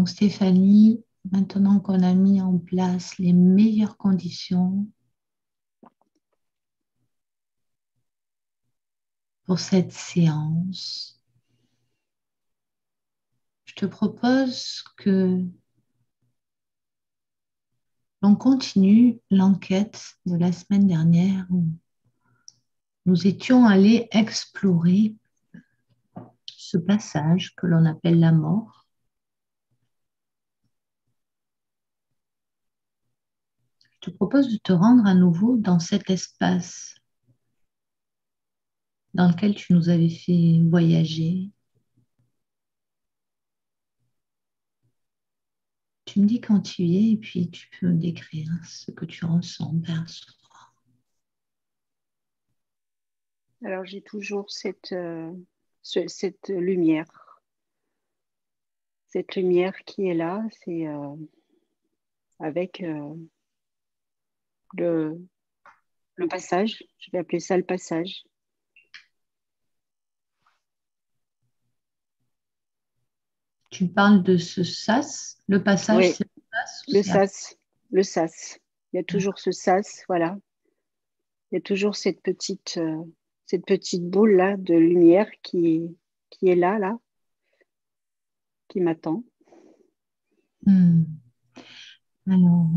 Donc Stéphanie, maintenant qu'on a mis en place les meilleures conditions pour cette séance, je te propose que l'on continue l'enquête de la semaine dernière où nous étions allés explorer ce passage que l'on appelle la mort. Je te propose de te rendre à nouveau dans cet espace dans lequel tu nous avais fait voyager. Tu me dis quand tu y es et puis tu peux me décrire ce que tu ressens, perçois. Alors, j'ai toujours cette lumière. Cette lumière qui est là, c'est avec le, le passage. Je vais appeler ça le passage. Tu parles de ce sas, le passage, Oui, c'est le sas ou le c'est après? sas. Le sas. Il y a toujours ce sas, voilà. Il y a toujours cette petite boule là de lumière qui est là, qui m'attend. Hmm. Alors,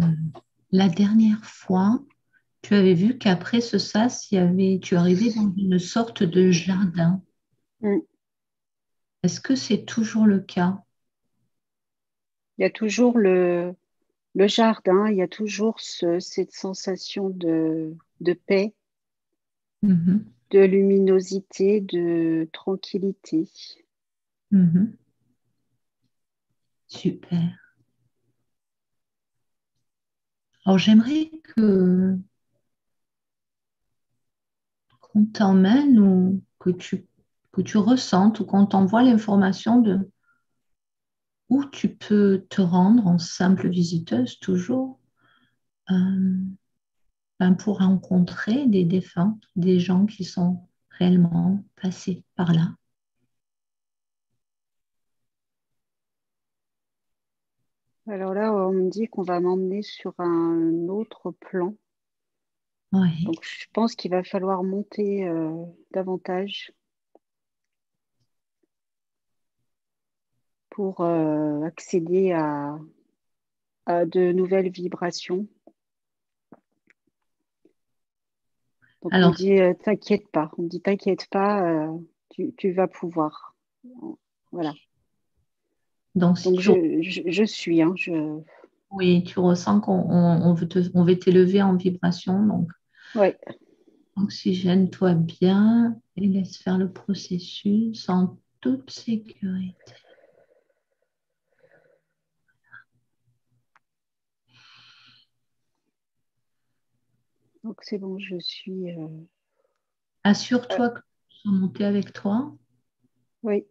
la dernière fois, tu avais vu qu'après ce sas, tu arrivais dans une sorte de jardin. Mm. Est-ce que c'est toujours le cas? Il y a toujours le jardin, il y a toujours cette sensation de paix, Mhm, de luminosité, de tranquillité. mhm. Super. Alors, j'aimerais qu'on t'emmène ou que tu ressentes ou qu'on t'envoie l'information de où tu peux te rendre en simple visiteuse toujours euh, pour rencontrer des défunts, des gens qui sont réellement passés par là. Alors là, on me dit qu'on va m'emmener sur un autre plan. Oui. Donc, je pense qu'il va falloir monter davantage pour accéder à de nouvelles vibrations. Donc, on me Alors, dit, t'inquiète pas. On me dit, t'inquiète pas, tu vas pouvoir. Voilà. donc si Donc, tu, je suis. Hein, oui, tu ressens on veut t'élever en vibration, donc ouais. oxygène-toi bien et laisse faire le processus en toute sécurité. Donc, c'est bon, je suis. Assure-toi que nous sommes montés avec toi. Oui,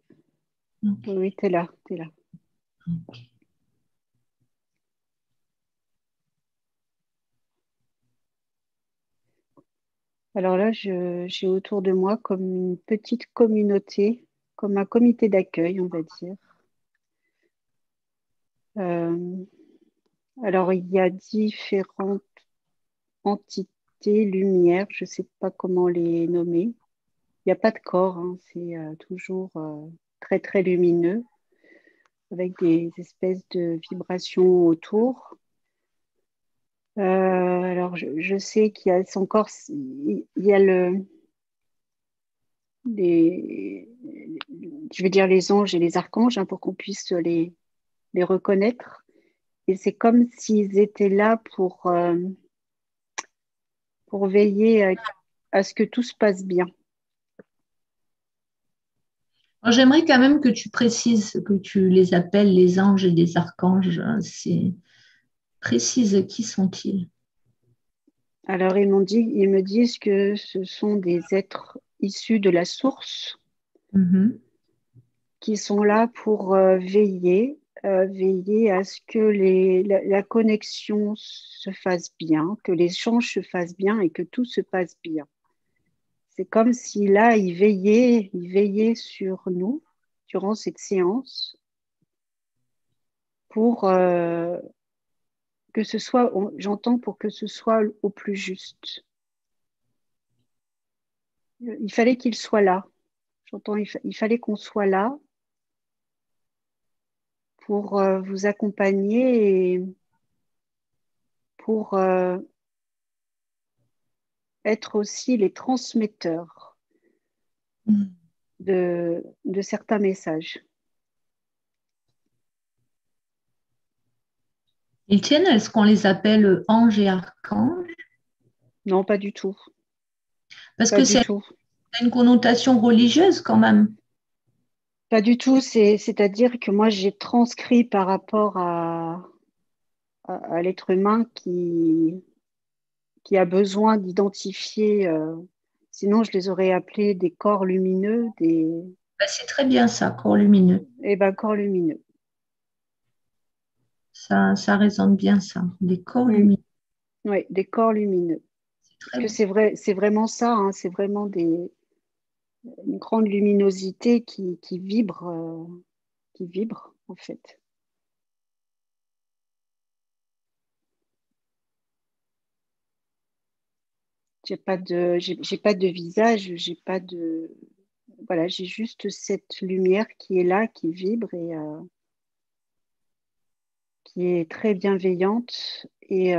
Ok. oui, oui, t'es là, t'es là. Ok. Alors là, j'ai autour de moi comme une petite communauté, comme un comité d'accueil, on va dire. Euh, alors, il y a différentes entités, lumières, je ne sais pas comment les nommer. Il n'y a pas de corps, hein, c'est toujours très, très lumineux, avec des espèces de vibrations autour. Alors, je sais qu'il y a encore, il y a les, je vais dire les anges et les archanges, hein, pour qu'on puisse les reconnaître. Et c'est comme s'ils étaient là pour veiller à ce que tout se passe bien. Alors, j'aimerais quand même que tu précises que tu les appelles les anges et les archanges. C'est précise qui sont-ils? Alors, ils me disent que ce sont des êtres issus de la source Mhm, qui sont là pour veiller à ce que la connexion se fasse bien, que l'échange se fasse bien et que tout se passe bien. C'est comme si là, ils veillaient sur nous durant cette séance pour que ce soit, j'entends pour que ce soit au plus juste. Il fallait qu'il soit là. J'entends, il fallait qu'on soit là pour vous accompagner et pour être aussi les transmetteurs Mm. de certains messages. Ils tiennent, est-ce qu'on les appelle anges et archanges? Non, pas du tout. Parce Pas que du c'est tout. une connotation religieuse quand même. Pas du tout. C'est-à-dire que moi, j'ai transcrit par rapport à l'être humain qui a besoin d'identifier. Sinon, je les aurais appelés des corps lumineux, Ben, c'est très bien ça, corps lumineux. corps lumineux. Ça résonne bien ça, des corps Mm. lumineux. Oui, des corps lumineux. C'est Parce très que bien. c'est vraiment ça, hein, c'est vraiment une grande luminosité qui vibre en fait. J'ai pas de visage, j'ai pas de, voilà, j'ai juste cette lumière qui est là, qui vibre et qui est très bienveillante. Et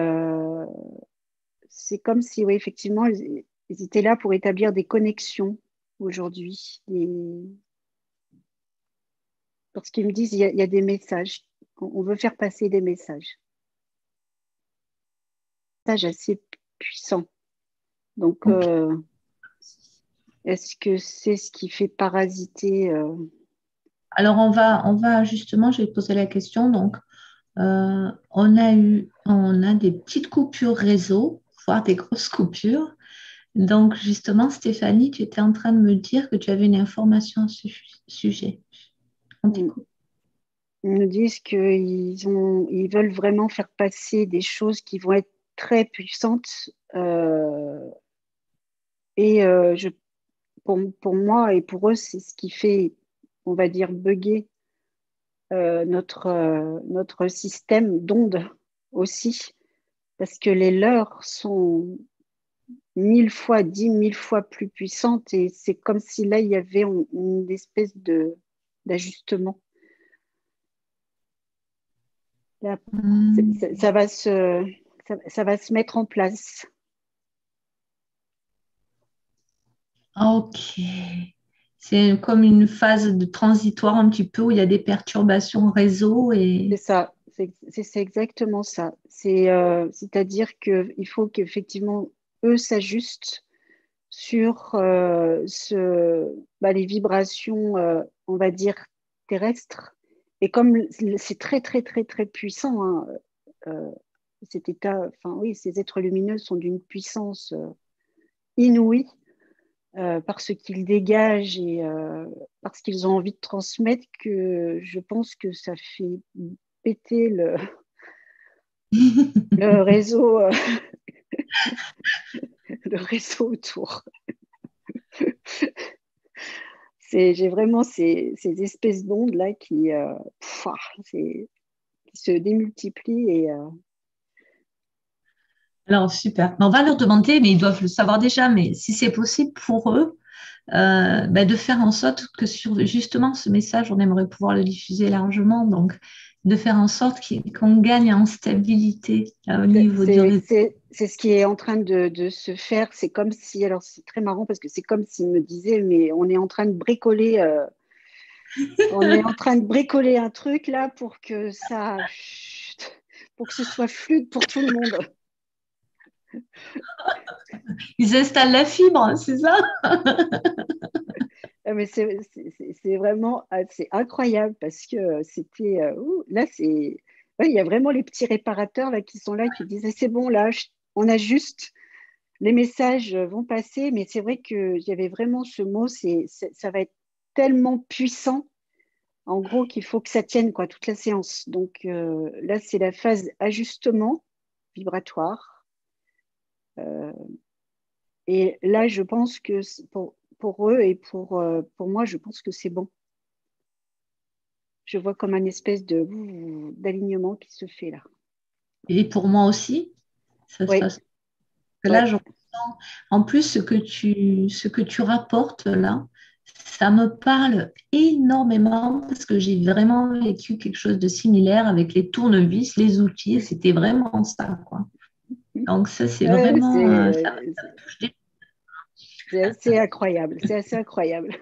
c'est comme si, oui, effectivement, ils étaient là pour établir des connexions aujourd'hui. Parce qu'ils me disent, il y a des messages. On veut faire passer des messages. Des messages assez puissants. Donc, Ok. est-ce que c'est ce qui fait parasiter Alors on va justement, je vais te poser la question. Donc, on a des petites coupures réseau, voire des grosses coupures. Donc, justement, Stéphanie, tu étais en train de me dire que tu avais une information à ce sujet. On t'écoute. ils nous disent ils veulent vraiment faire passer des choses qui vont être très puissantes. Et pour moi et pour eux, c'est ce qui fait, on va dire, bugger notre système d'ondes aussi, parce que les leurs sont 1000 fois, 10 000 fois plus puissantes et c'est comme si là, il y avait une espèce d'ajustement. Là, Hmm, ça va ça va se mettre en place. ok. C'est comme une phase de transitoire un petit peu où il y a des perturbations réseau C'est et ça, c'est exactement ça. C'est-à-dire qu'il faut qu'effectivement, eux s'ajustent sur les vibrations, on va dire, terrestres. Et comme c'est très, très, très, très puissant, hein, euh, cet état, enfin oui, ces êtres lumineux sont d'une puissance inouïe par ce qu'ils dégagent et parce qu'ils ont envie de transmettre que je pense que ça fait péter le réseau, le réseau autour. J'ai vraiment ces espèces d'ondes là qui se démultiplient et alors super. On va leur demander, mais ils doivent le savoir déjà, mais si c'est possible pour eux, ben, de faire en sorte que sur justement ce message, on aimerait pouvoir le diffuser largement, donc de faire en sorte qu'on gagne en stabilité au niveau du réseau. c'est ce qui est en train de se faire. C'est comme si, alors c'est très marrant parce que c'est comme s'il me disait, mais on est en train de bricoler, on est en train de bricoler un truc là pour que ça, chut, pour que ce soit fluide pour tout le monde. Ils installent la fibre, hein, c'est ça? Ah, mais c'est vraiment c'est incroyable parce que c'était là c'est ouais, il y a vraiment les petits réparateurs là qui sont là qui disent c'est bon là on ajuste les messages vont passer mais c'est vrai que il y avait vraiment ce mot ça va être tellement puissant en gros qu'il faut que ça tienne quoi toute la séance donc là c'est la phase ajustement vibratoire. Euh, et là je pense que pour eux et pour moi je pense que c'est bon. Je vois comme un espèce d'alignement qui se fait là. Et pour moi aussi, ça se Oui, passe. Là, oui. en plus, ce que tu rapportes là, ça me parle énormément parce que j'ai vraiment vécu quelque chose de similaire avec les tournevis, les outils, et c'était vraiment ça, quoi. Donc ça, c'est Ouais, vraiment, ça me touche c'est assez incroyable. C'est assez incroyable.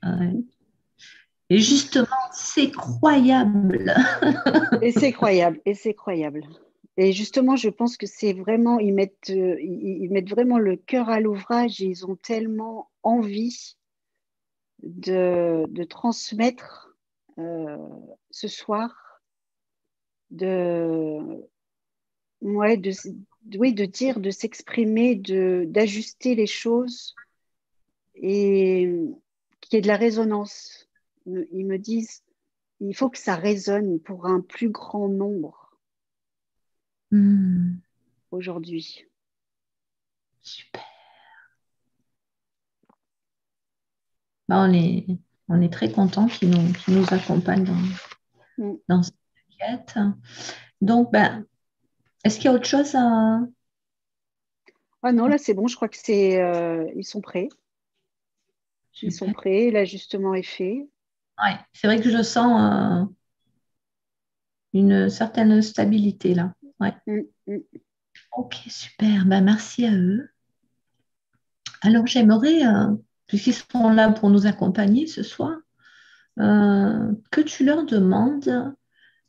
ouais. Et justement, c'est croyable. Et c'est croyable. Et c'est croyable. Et justement, je pense que c'est vraiment, ils mettent vraiment le cœur à l'ouvrage et ils ont tellement envie de transmettre euh, ce soir, de, ouais, oui, de dire, de s'exprimer, d'ajuster les choses et qu'il y ait de la résonance. Ils me disent, il faut que ça résonne pour un plus grand nombre Hmm, aujourd'hui. super. Bah, on est très contents qu'ils nous accompagnent Mm. dans cette quête. Donc, ben, est-ce qu'il y a autre chose à... Ah non, là c'est bon, je crois que ils sont prêts. Ils sont Super. prêts, l'ajustement est fait. Ouais, c'est vrai que je sens une certaine stabilité là. Ouais. Mm, mm. Ok, super. Ben, merci à eux. Alors, j'aimerais, puisqu'ils sont là pour nous accompagner ce soir, que tu leur demandes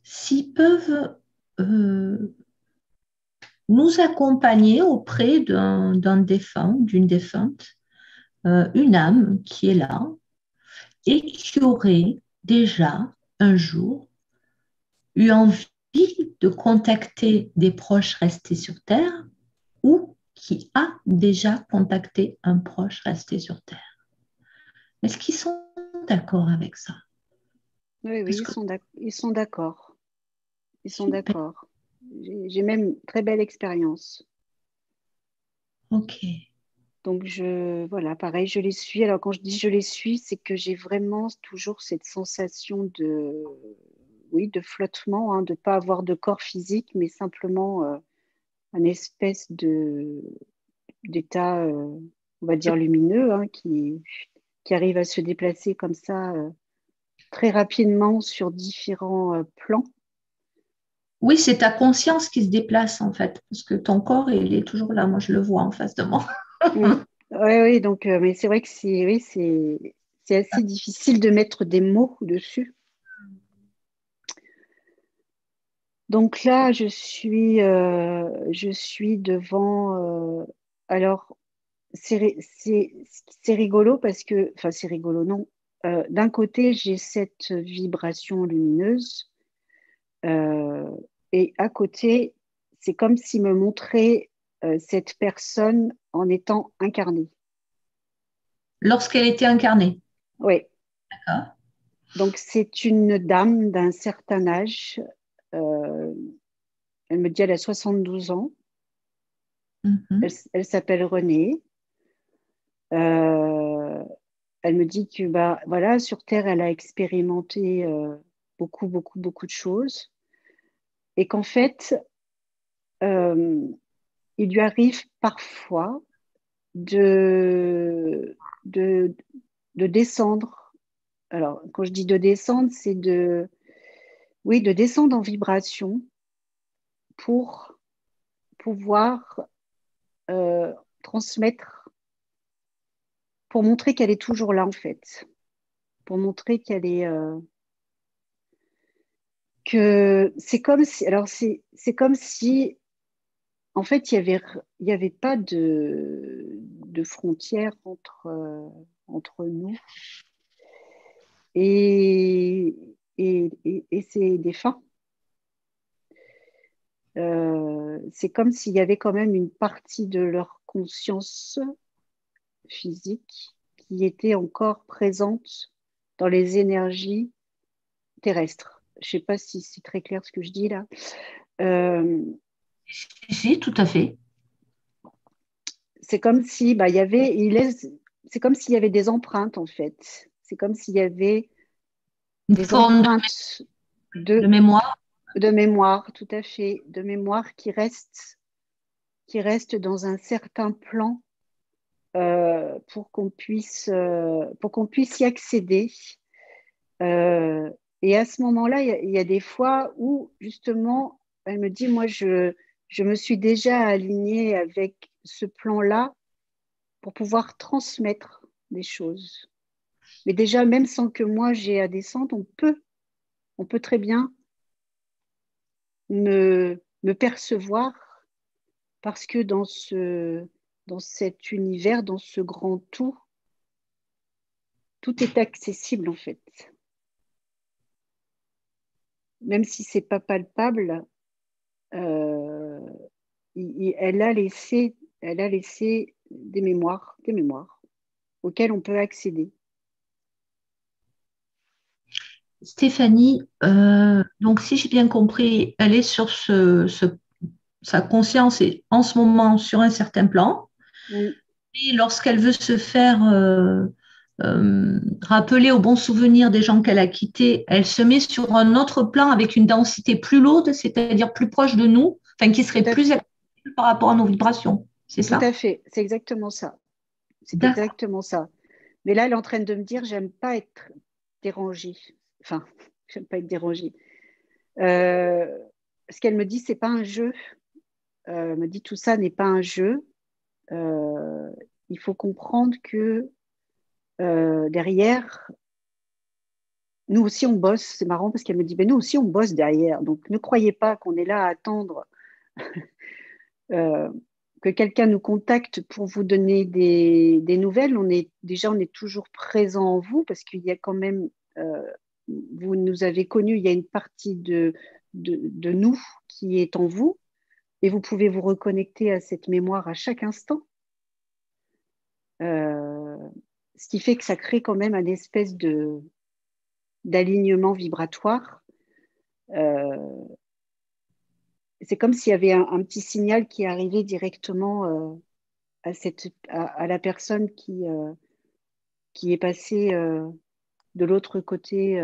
s'ils peuvent nous accompagner auprès d'un défunt, d'une défunte, une âme qui est là et qui aurait déjà un jour eu envie de contacter des proches restés sur Terre ou qui a déjà contacté un proche resté sur Terre. Est-ce qu'ils sont d'accord avec ça? Oui, oui, Parce que ils sont d'accord. Ils sont super, d'accord. J'ai même une très belle expérience. ok. Donc, voilà, pareil, je les suis. Alors, quand je dis je les suis, c'est que j'ai vraiment toujours cette sensation oui, de flottement, hein, de ne pas avoir de corps physique, mais simplement un espèce d'état, on va dire, lumineux, hein, qui arrive à se déplacer comme ça très rapidement sur différents plans. Oui, c'est ta conscience qui se déplace en fait, parce que ton corps, il est toujours là. Moi, je le vois en face de moi. Mm. Ouais, oui, donc, mais c'est vrai que oui, c'est assez difficile de mettre des mots dessus. Donc là, je suis devant. Alors, c'est rigolo parce que, enfin, c'est rigolo, non. D'un côté, j'ai cette vibration lumineuse euh, et à côté, c'est comme s'il me montrait cette personne en étant incarnée. Lorsqu'elle était incarnée. Oui. D'accord. Donc, c'est une dame d'un certain âge. Euh, Elle me dit elle a 72 ans. Mhm. Elle s'appelle Renée. Euh, Elle me dit que bah, voilà, sur Terre, elle a expérimenté beaucoup, beaucoup, beaucoup de choses. Et qu'en fait, euh, il lui arrive parfois de, de, de descendre. Alors, quand je dis de descendre, c'est oui, de descendre en vibration pour pouvoir euh, transmettre, pour montrer qu'elle est toujours là, en fait. Pour montrer qu'elle est, que c'est comme si, alors c'est comme si, en fait, il y avait pas de frontière entre nous et, et ces défunts. C'est comme s'il y avait quand même une partie de leur conscience physique qui était encore présente dans les énergies terrestres. Je ne sais pas si c'est très clair ce que je dis là. Euh, Si, tout à fait. c'est comme si bah, il y avait, c'est comme s'il y avait des empreintes en fait. C'est comme s'il y avait Une des forme empreintes de de, mémoire. de mémoire, tout à fait, de mémoire qui restent dans un certain plan pour qu'on puisse y accéder. Et à ce moment-là, il y a des fois où, justement, elle me dit, moi, je me suis déjà alignée avec ce plan-là pour pouvoir transmettre des choses. Mais déjà, même sans que moi j'ai à descendre, on peut très bien me percevoir parce que dans cet univers, dans ce grand tout est accessible en fait. Même si c'est pas palpable, euh, elle a laissé des mémoires auxquelles on peut accéder. Stéphanie, donc si j'ai bien compris, elle est sur sa conscience est en ce moment sur un certain plan. Mm, Et lorsqu'elle veut se faire rappeler au bon souvenir des gens qu'elle a quittés, elle se met sur un autre plan avec une densité plus lourde, c'est-à-dire plus proche de nous, enfin qui tout serait à plus fait, accessible par rapport à nos vibrations. C'est tout à ça? fait, c'est exactement ça. C'est D'accord. exactement ça. Mais là, elle est en train de me dire, j'aime pas être dérangée. Enfin, j'aime pas être dérangée. Euh, Ce qu'elle me dit, c'est pas un jeu. Elle me dit tout ça n'est pas un jeu. Euh, il faut comprendre que derrière, nous aussi on bosse. C'est marrant parce qu'elle me dit, ben nous aussi on bosse derrière. Donc ne croyez pas qu'on est là à attendre euh, que quelqu'un nous contacte pour vous donner des nouvelles. On est toujours présent en vous parce qu'il y a quand même, euh, vous nous avez connus, il y a une partie de nous qui est en vous et vous pouvez vous reconnecter à cette mémoire à chaque instant. Euh, Ce qui fait que ça crée quand même un espèce d'alignement vibratoire. Euh, c'est comme s'il y avait un petit signal qui arrivait directement à la personne qui est passée de l'autre côté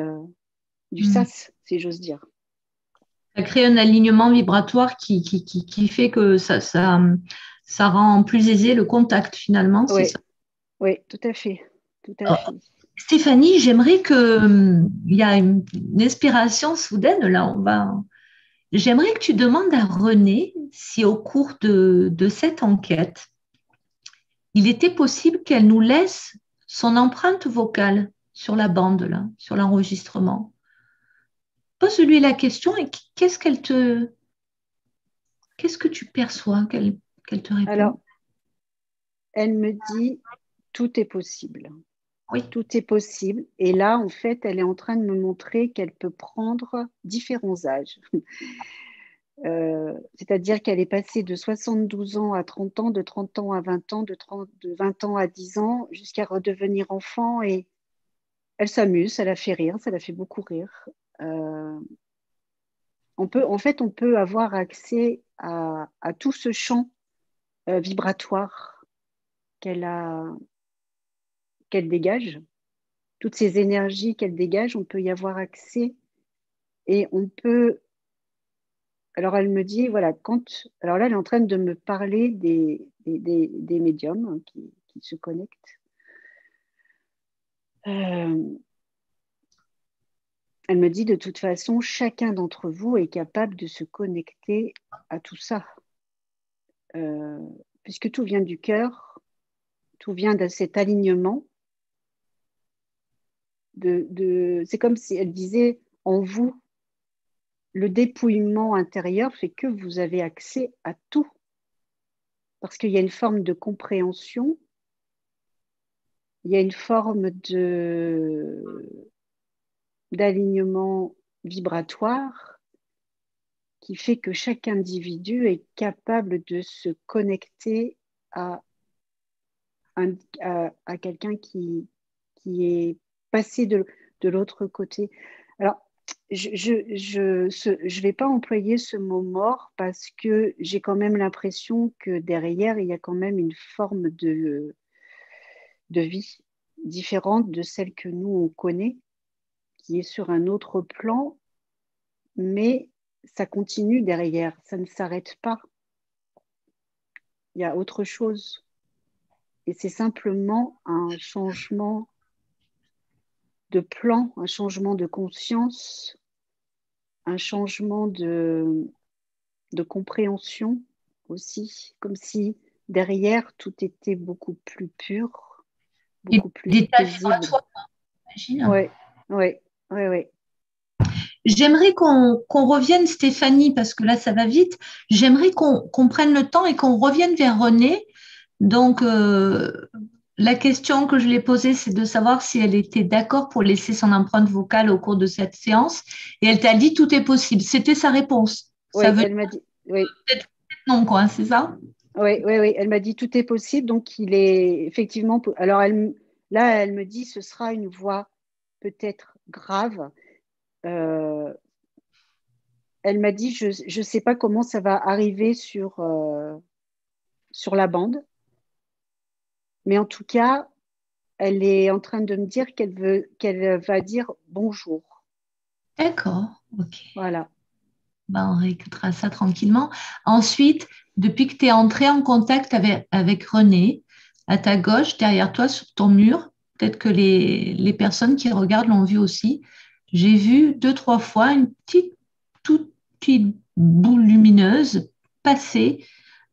du Hmm. sas, si j'ose dire. Ça crée un alignement vibratoire qui fait que ça rend plus aisé le contact finalement, c'est Oui, ça. oui, tout à fait, tout à Alors, fait. Stéphanie, j'aimerais que il y a une inspiration soudaine là. J'aimerais que tu demandes à Renée si au cours de cette enquête, il était possible qu'elle nous laisse son empreinte vocale sur la bande là, sur l'enregistrement. Pose-lui la question et qu'est-ce que tu perçois qu'elle te répond? Alors, elle me dit, tout est possible. Oui. Tout est possible. Et là, en fait, elle est en train de me montrer qu'elle peut prendre différents âges. C'est-à-dire qu'elle est passée de 72 ans à 30 ans, de 30 ans à 20 ans, de 20 ans à 10 ans, jusqu'à redevenir enfant. Et elle s'amuse, ça la fait rire, ça la fait beaucoup rire. Euh, en fait, on peut avoir accès à tout ce champ vibratoire qu'elle a, qu'elle dégage, toutes ces énergies qu'elle dégage, on peut y avoir accès et on peut. Alors elle me dit, voilà, alors là, elle est en train de me parler des médiums hein, qui se connectent. Euh, Elle me dit, de toute façon, chacun d'entre vous est capable de se connecter à tout ça, Euh, puisque tout vient du cœur, tout vient de cet alignement. C'est comme si elle disait, en vous, le dépouillement intérieur fait que vous avez accès à tout, parce qu'il y a une forme de compréhension, il y a une forme d'alignement vibratoire qui fait que chaque individu est capable de se connecter à, à quelqu'un qui est passé de l'autre côté. Alors, je vais pas employer ce mot mort parce que j'ai quand même l'impression que derrière, il y a quand même une forme de vie différente de celle que nous, on connaît, qui est sur un autre plan, mais ça continue derrière, ça ne s'arrête pas. Il y a autre chose. Et c'est simplement un changement de plan, un changement de conscience, un changement de compréhension aussi, comme si derrière tout était beaucoup plus pur, Et beaucoup plus détaché à paisible. toi, j'imagine. Oui, oui, oui, oui. J'aimerais qu'on revienne, Stéphanie, parce que là, ça va vite. J'aimerais qu'on prenne le temps et qu'on revienne vers Renée. Donc, la question que je lui ai posée, c'est de savoir si elle était d'accord pour laisser son empreinte vocale au cours de cette séance. Et elle t'a dit tout est possible. C'était sa réponse. Ça Oui, veut dire elle m'a dit, oui, peut-être non, quoi, hein, c'est ça? oui, oui, oui. Elle m'a dit tout est possible. Donc, il est effectivement. Alors, là, elle me dit ce sera une voix peut-être grave. Euh, Elle m'a dit je ne sais pas comment ça va arriver sur la bande, mais en tout cas, elle est en train de me dire qu'elle va dire bonjour. D'accord, ok. Voilà. Ben, on réécoutera ça tranquillement. Ensuite, depuis que tu es entré en contact avec René, à ta gauche, derrière toi, sur ton mur, peut-être que les personnes qui regardent l'ont vu aussi, j'ai vu deux, trois fois une petite, toute petite boule lumineuse passer.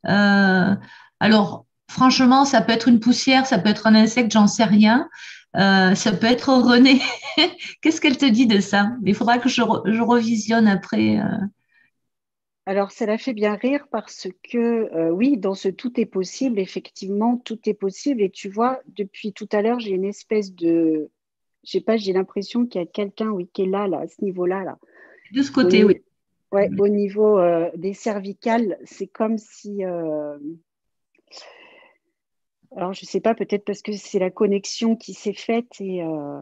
Euh, alors, franchement, ça peut être une poussière, ça peut être un insecte, j'en sais rien. Ça peut être René. Qu'est-ce qu'elle te dit de ça? Il faudra que je revisionne après. Alors, ça la fait bien rire parce que, oui, dans ce tout est possible, effectivement, tout est possible. Et tu vois, depuis tout à l'heure, j'ai une espèce de, je sais pas, j'ai l'impression qu'il y a quelqu'un, oui, qui est là, à ce niveau-là, là. De ce Au, côté, oui. ni- ouais, au niveau des cervicales, c'est comme si, alors je sais pas, peut-être parce que c'est la connexion qui s'est faite et On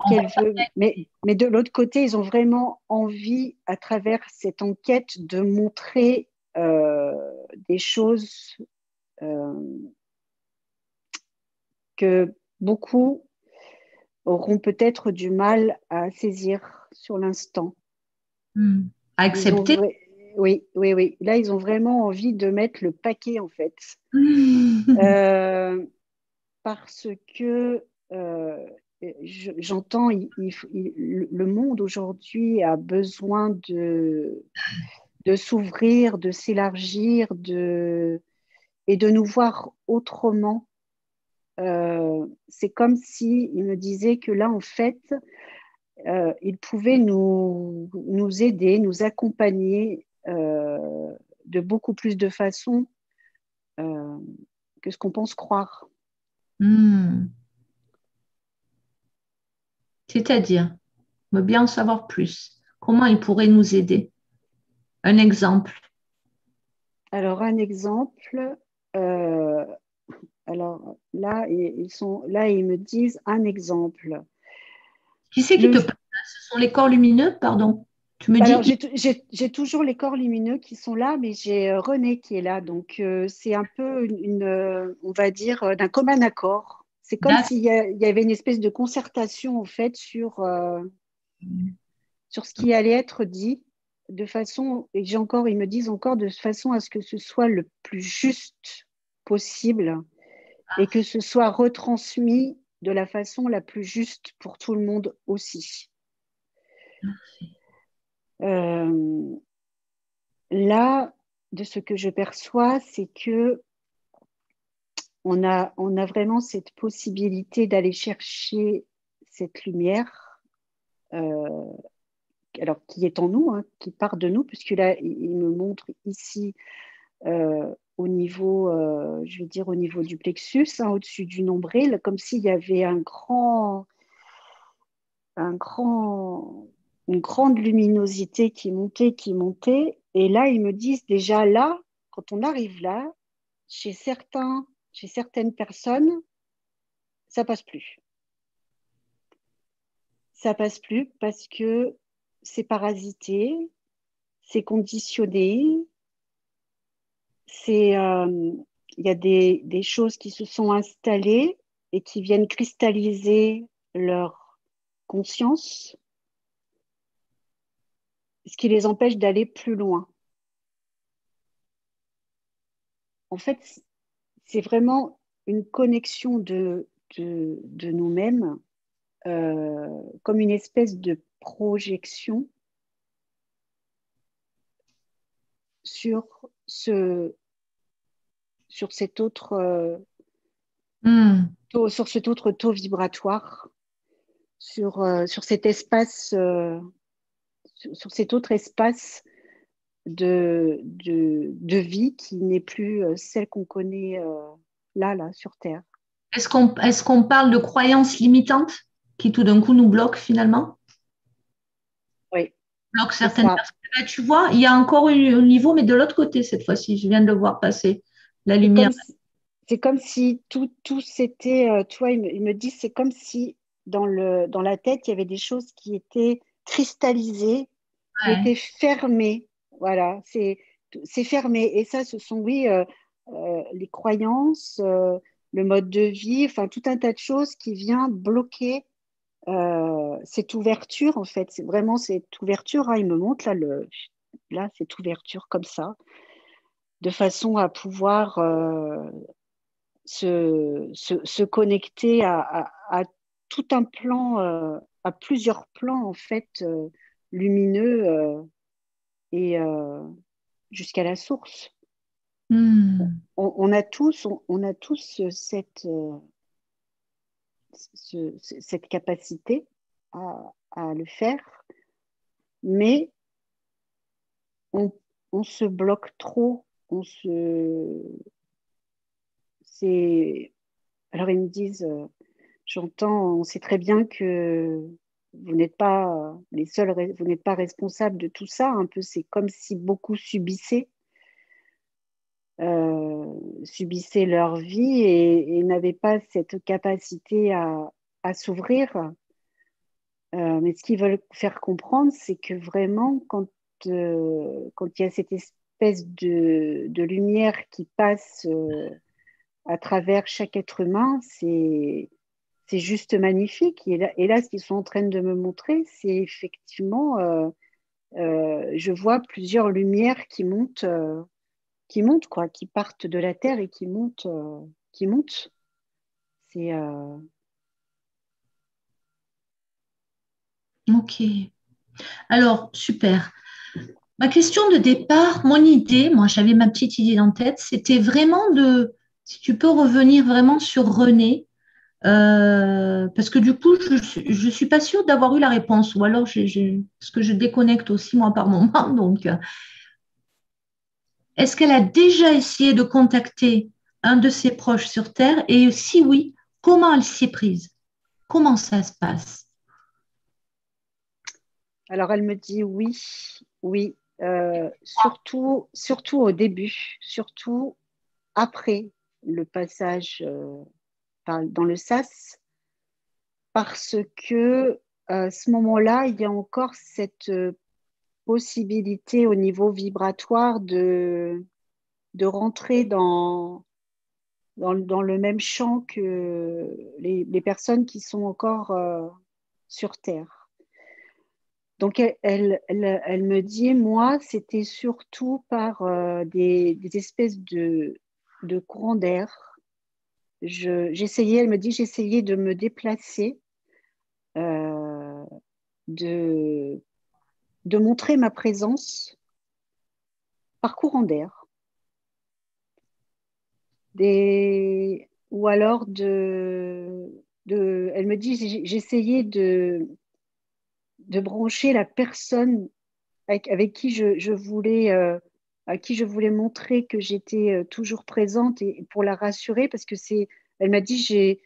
qu'elle veut, mais de l'autre côté, ils ont vraiment envie, à travers cette enquête, de montrer euh, des choses euh, que beaucoup auront peut-être du mal à saisir sur l'instant. hmm, Ils ont accepter. Oui, oui, oui. Là, ils ont vraiment envie de mettre le paquet, en fait. Hmm. Euh, Parce que j'entends, le monde aujourd'hui a besoin de s'ouvrir, de s'élargir, et de nous voir autrement. C'est comme si il me disait que là, en fait, il pouvait nous aider, nous accompagner de beaucoup plus de façons euh, que ce qu'on pense croire. Hmm. C'est-à-dire, on veut bien en savoir plus. Comment il pourrait nous aider? Un exemple. Alors, un exemple, euh, alors là, ils me disent un exemple. Qui c'est qui Le, te parle? Ce sont les corps lumineux, pardon. Tu me alors, dis, j'ai toujours les corps lumineux qui sont là, mais j'ai René qui est là. Donc, c'est un peu on va dire, d'un commun accord. C'est comme d'accord. il y avait une espèce de concertation, en fait, sur ce qui allait être dit, de façon, et ils me disent encore, de façon à ce que ce soit le plus juste possible et que ce soit retransmis de la façon la plus juste pour tout le monde aussi. Euh, Là, de ce que je perçois, c'est que on a vraiment cette possibilité d'aller chercher cette lumière, euh, alors qui est en nous, hein, qui part de nous, puisque là, il me montre ici au niveau, je vais dire au niveau du plexus, hein, au-dessus du nombril, comme s'il y avait un grand, une grande luminosité qui montait, qui montait. Et là, ils me disent déjà là, quand on arrive là, chez certaines personnes, ça passe plus. Ça passe plus parce que c'est parasité, c'est conditionné, c'est, il y a des choses qui se sont installées et qui viennent cristalliser leur conscience ce qui les empêche d'aller plus loin. En fait, c'est vraiment une connexion de nous-mêmes, comme une espèce de projection sur sur cet autre, Hmm. sur cet autre taux vibratoire, sur cet espace, sur cet autre espace de vie qui n'est plus celle qu'on connaît là, sur Terre. Est-ce qu'on parle de croyances limitantes qui tout d'un coup nous bloquent finalement? Oui, Bloquent c'est certaines ça. personnes. Là, tu vois, il y a encore un niveau, mais de l'autre côté cette fois-ci. Je viens de le voir passer, la C'est lumière. comme si, c'est comme si tout s'était, tu vois, il me dit, c'est comme si dans la tête, il y avait des choses qui étaient cristallisées, qui Ouais. étaient fermées. Voilà, c'est fermé. Et ça, ce sont, oui, les croyances, le mode de vie, enfin, tout un tas de choses qui vient bloquer cette ouverture, en fait. C'est vraiment cette ouverture, hein, il me montre là, cette ouverture comme ça, de façon à pouvoir se connecter à tout un plan, à plusieurs plans en fait lumineux et jusqu'à la source. Hmm. On a tous cette capacité à le faire, mais on, on se bloque trop. C'est, alors ils me disent, j'entends, on sait très bien que vous n'êtes pas les seuls, vous n'êtes pas responsable de tout ça. Un peu, c'est comme si beaucoup euh, subissaient leur vie et n'avaient pas cette capacité à s'ouvrir. Mais ce qu'ils veulent faire comprendre, c'est que vraiment, quand il y a cette espèce de lumière qui passe à travers chaque être humain, c'est juste magnifique. Et là, ce qu'ils sont en train de me montrer, c'est effectivement, je vois plusieurs lumières qui montent, quoi, qui partent de la Terre et qui montent, qui montent. C'est, Ok. Alors, super. Ma question de départ, mon idée, moi j'avais ma petite idée en tête, c'était vraiment si tu peux revenir vraiment sur René, parce que du coup, je suis pas sûre d'avoir eu la réponse, ou alors parce que je déconnecte aussi moi par moment. Donc, est-ce qu'elle a déjà essayé de contacter un de ses proches sur Terre? Et si oui, comment elle s'y est prise? Comment ça se passe? alors, elle me dit oui, oui, surtout au début, surtout après le passage dans le sas, parce que à ce moment-là, il y a encore cette possibilité au niveau vibratoire de rentrer dans le même champ que les personnes qui sont encore sur Terre. Donc, elle me dit, moi, c'était surtout par des espèces de courants d'air. J'essayais, elle me dit, j'essayais de me déplacer, euh, de, de montrer ma présence par courant d'air. Ou alors elle me dit, j'essayais de brancher la personne avec qui je voulais, à qui je voulais montrer que j'étais toujours présente et pour la rassurer, parce que elle m'a dit, j'ai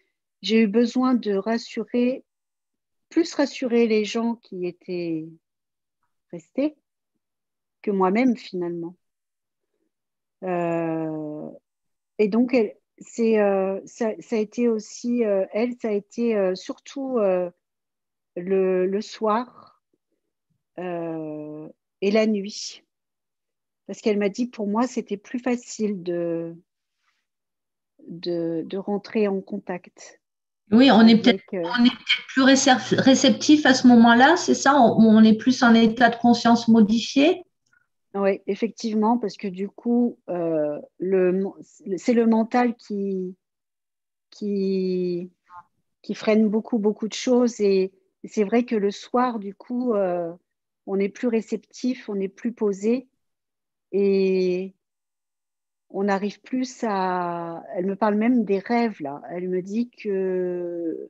eu besoin de rassurer, plus rassurer les gens qui étaient restés que moi-même finalement. Euh, et donc, ça a été aussi, elle, ça a été surtout le soir euh, et la nuit. Parce qu'elle m'a dit, pour moi, c'était plus facile de rentrer en contact. Oui, avec, on est peut-être plus réceptif à ce moment-là, c'est ça? On est plus en état de conscience modifié? ouais, effectivement, parce que du coup, c'est le mental qui, qui freine beaucoup, beaucoup de choses. Et c'est vrai que le soir, du coup, on est plus réceptif, on est plus posé et on arrive plus à... Elle me parle même des rêves, là. Elle me dit que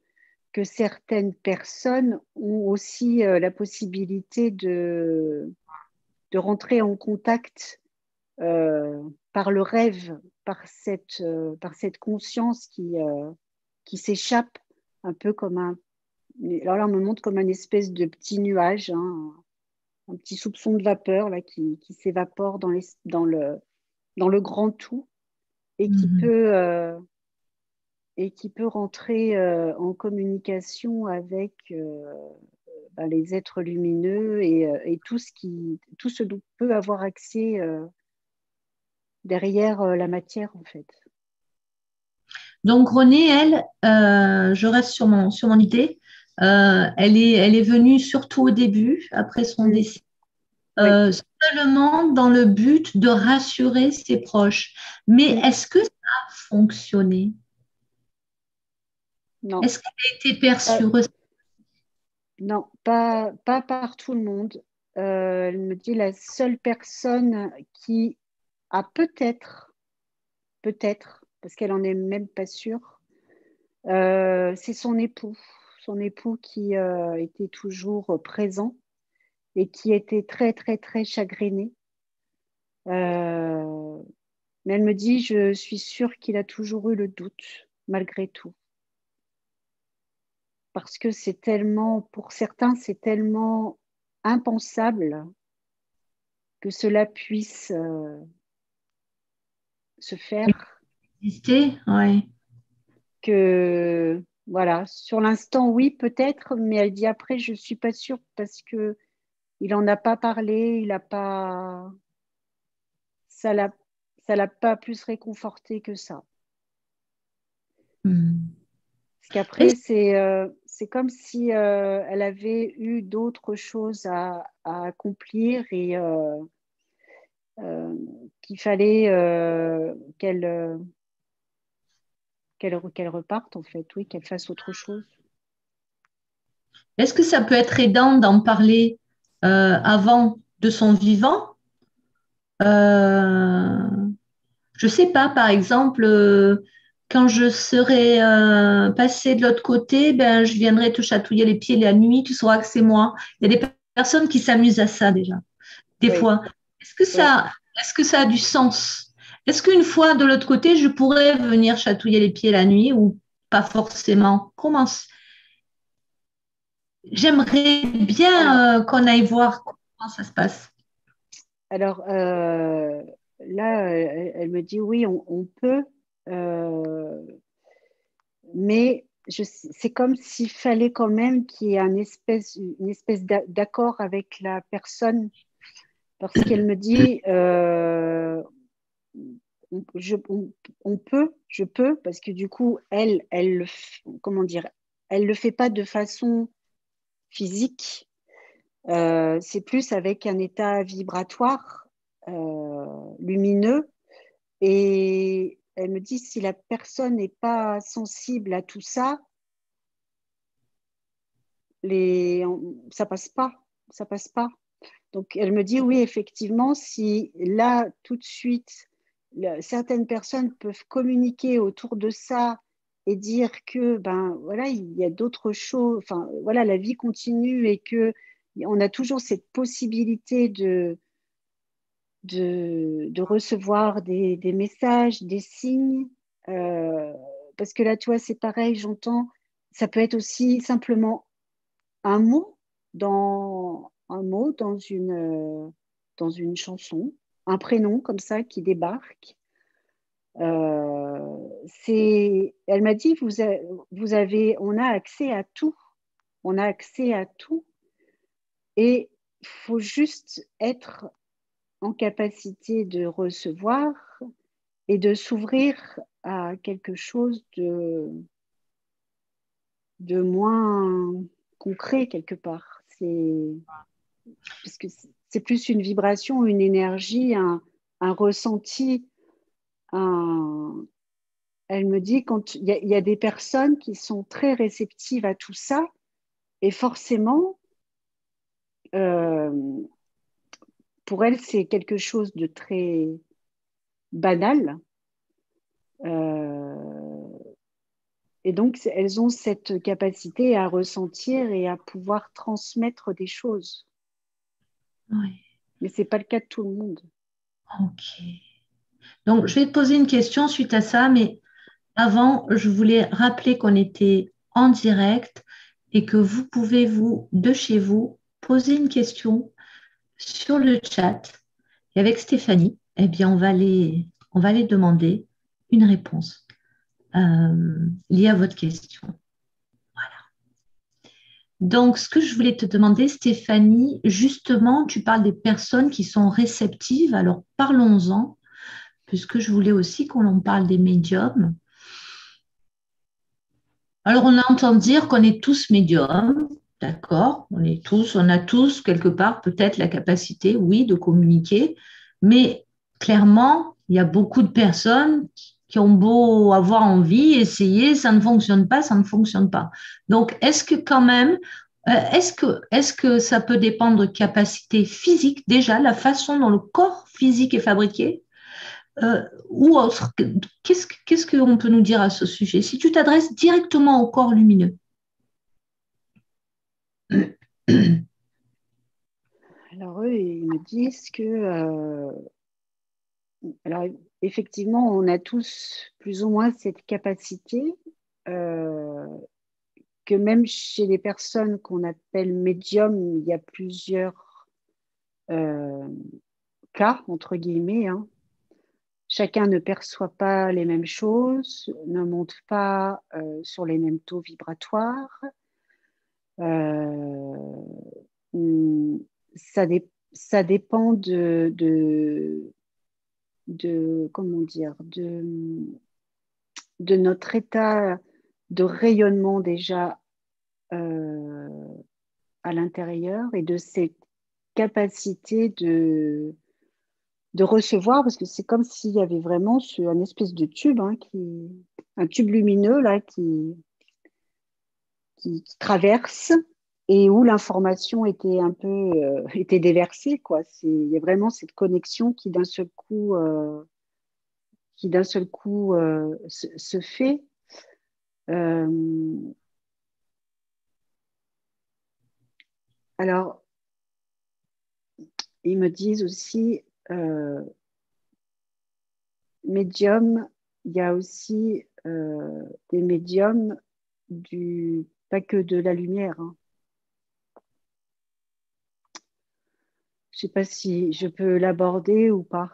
certaines personnes ont aussi la possibilité de rentrer en contact euh, par le rêve, par cette conscience qui s'échappe un peu comme un... Alors là, on me montre comme une espèce de petit nuage, hein, un petit soupçon de vapeur là, qui s'évapore dans le grand tout et Mhm. et qui peut rentrer en communication avec ben, les êtres lumineux et tout ce dont peut avoir accès derrière la matière, en fait. Donc Renée, elle, je reste sur mon idée, elle est venue surtout au début, après son Mm, décès, oui, seulement dans le but de rassurer ses proches. Mais mm, est-ce que ça a fonctionné? non, Est-ce qu'elle a été perçue? pas, non, pas par tout le monde. Elle me dit la seule personne qui a peut-être, parce qu'elle en est même pas sûre, c'est son époux qui était toujours présent et qui était très, très, très chagriné. Euh, mais elle me dit, je suis sûre qu'il a toujours eu le doute, malgré tout. Parce que c'est tellement, pour certains, c'est tellement impensable que cela puisse se faire Exister? Ouais. que, voilà, sur l'instant, oui, peut-être, mais elle dit après, je ne suis pas sûre parce que il en a pas parlé, il a pas, ça l'a, ça l'a pas plus réconforté que ça. Hmm. Parce qu'après, c'est comme si elle avait eu d'autres choses à accomplir et qu'il fallait qu'elle reparte, en fait, oui, qu'elle fasse autre chose. Est-ce que ça peut être aidant d'en parler avant de son vivant? Euh, je sais pas, par exemple, quand je serai passée de l'autre côté, ben, je viendrai te chatouiller les pieds la nuit, tu sauras que c'est moi. Il y a des personnes qui s'amusent à ça déjà, des Oui, fois. Est-ce que oui. est-ce que ça a du sens? Est-ce qu'une fois de l'autre côté, je pourrais venir chatouiller les pieds la nuit ou pas forcément? J'aimerais Alors, bien qu'on aille voir comment ça se passe. alors là, elle me dit oui, on peut, euh, mais c'est comme s'il fallait quand même qu'il y ait une espèce d'accord avec la personne, parce qu'elle me dit je peux, parce que du coup, comment dire, elle le fait pas de façon physique, c'est plus avec un état vibratoire lumineux. Et elle me dit, si la personne n'est pas sensible à tout ça, ça passe pas, ça passe pas. Donc elle me dit, oui, effectivement, si là, tout de suite, certaines personnes peuvent communiquer autour de ça et dire que, ben voilà, il y a d'autres choses, enfin voilà, la vie continue et que on a toujours cette possibilité de recevoir des messages, des signes. euh, Parce que là, tu vois, c'est pareil, j'entends, ça peut être aussi simplement un mot dans une chanson, un prénom comme ça qui débarque. Elle m'a dit, on a accès à tout, on a accès à tout, et il faut juste être en capacité de recevoir et de s'ouvrir à quelque chose de moins concret quelque part. Puisque c'est plus une vibration, une énergie, un ressenti. Elle me dit quand il y a des personnes qui sont très réceptives à tout ça, et forcément, euh, pour elles, c'est quelque chose de très banal. Et donc, elles ont cette capacité à ressentir et à pouvoir transmettre des choses. Ouais. Mais ce n'est pas le cas de tout le monde. Ok. Donc, je vais te poser une question suite à ça, mais avant, je voulais rappeler qu'on était en direct et que vous pouvez, vous, de chez vous, poser une question sur le chat. Et avec Stéphanie, eh bien, on va aller demander une réponse liée à votre question. Voilà. Donc, ce que je voulais te demander, Stéphanie, justement, tu parles des personnes qui sont réceptives. Alors, parlons-en, puisque je voulais aussi qu'on en parle des médiums. Alors, on entend dire qu'on est tous médiums, d'accord? On a tous quelque part peut-être la capacité, oui, de communiquer, mais clairement, il y a beaucoup de personnes qui ont beau avoir envie, essayer, ça ne fonctionne pas, ça ne fonctionne pas. Donc, est-ce que quand même, est-ce que ça peut dépendre de capacité physique déjà, la façon dont le corps physique est fabriqué? Ou autre. Qu'est-ce qu'on peut nous dire à ce sujet? Si tu t'adresses directement au corps lumineux. Alors eux, ils me disent que, alors effectivement, on a tous plus ou moins cette capacité, euh, que même chez les personnes qu'on appelle médiums, il y a plusieurs euh, cas, entre guillemets, hein. Chacun ne perçoit pas les mêmes choses, ne monte pas sur les mêmes taux vibratoires. Euh, ça, ça dépend comment dire, de notre état de rayonnement déjà euh, à l'intérieur et de ses capacités de recevoir, parce que c'est comme s'il y avait vraiment un espèce de tube, hein, un tube lumineux là, qui traverse et où l'information était un peu était déversée, quoi. Il y a vraiment cette connexion qui d'un seul coup se fait. Euh, alors, ils me disent aussi, médium, il y a aussi des médiums pas que de la lumière, hein. Je ne sais pas si je peux l'aborder ou pas.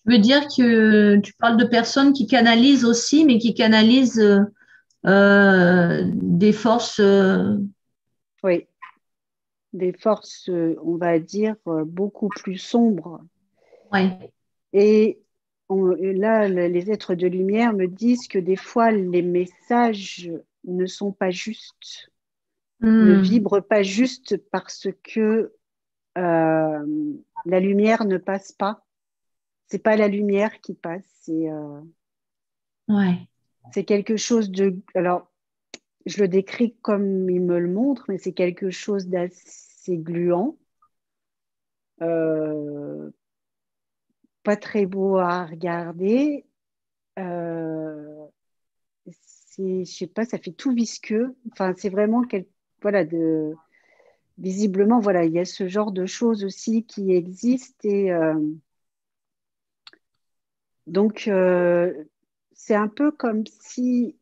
Je veux dire que tu parles de personnes qui canalisent aussi, mais qui canalisent des forces. Oui, des forces, on va dire, beaucoup plus sombres. Ouais. Et là, les êtres de lumière me disent que des fois, les messages ne sont pas justes, ne Hmm. vibrent pas juste parce que la lumière ne passe pas. C'est pas la lumière qui passe, Ouais. c'est quelque chose de. Alors, je le décris comme il me le montre, mais c'est quelque chose d'assez gluant, euh, pas très beau à regarder. Euh, je sais pas, ça fait tout visqueux. Enfin, c'est vraiment voilà, visiblement, voilà, il y a ce genre de choses aussi qui existent et donc c'est un peu comme si,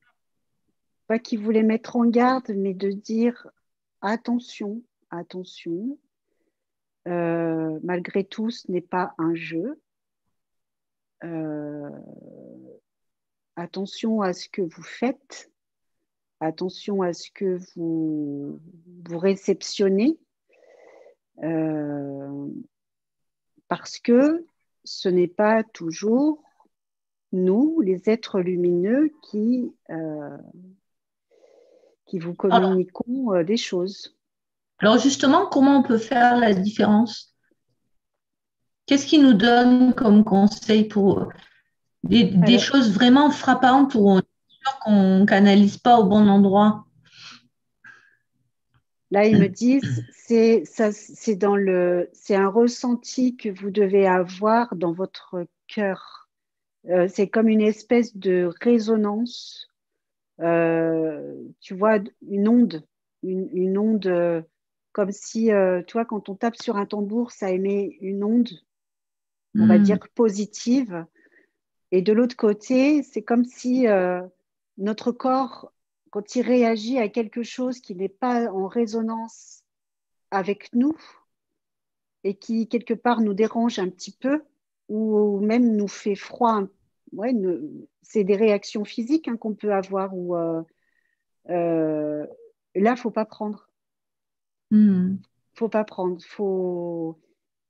pas qu'ils voulaient mettre en garde, mais de dire attention, attention, malgré tout, ce n'est pas un jeu. Euh, attention à ce que vous faites, attention à ce que vous réceptionnez, euh, parce que ce n'est pas toujours nous, les êtres lumineux, qui vous Alors, communiqueront des choses. alors justement, comment on peut faire la différence? Qu'est-ce qui nous donne comme conseil pour des Alors choses vraiment frappantes où on est sûr qu'on canalise pas au bon endroit? là, ils me disent, c'est ça, c'est un ressenti que vous devez avoir dans votre cœur. C'est comme une espèce de résonance, tu vois, une onde, comme si, toi, quand on tape sur un tambour, ça émet une onde, on va Hmm, dire positive. Et de l'autre côté, c'est comme si notre corps, quand il réagit à quelque chose qui n'est pas en résonance avec nous et qui, quelque part, nous dérange un petit peu ou même nous fait froid, ouais, c'est des réactions physiques hein, qu'on peut avoir. Euh, là, faut pas prendre. hmm. Faut pas prendre.